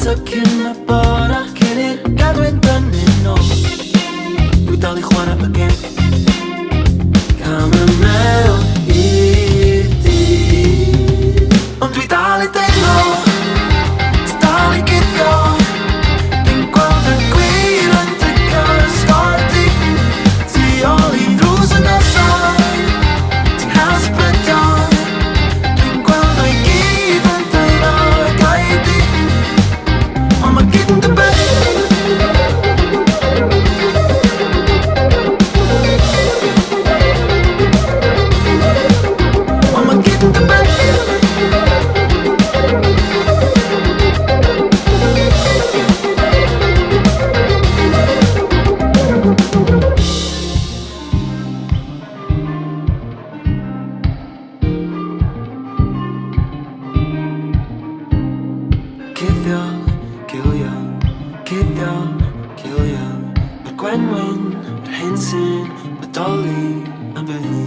cyn y bora cyn i'r gadwyn dynnu nôl. Dwi dal i chwarae y gêm, cam y mewn i'r dydd. Ond dwi dal i deimlo, ti dal i guddio. Dwi'n gweld y gwir yn dy gysgodi. Ti ôl i ddrws y noson, ti'n hel Sibrydion. Dwi'n gweld o'i gyd yn dod o gaidi, ond mae gyd yn dibynnu. Ond mae gyd yn dibynnu. Cuddio, cilio, cuddio, cilio. Mae'r gwenwyn, yr hyn sy'n bodoli am fy hun.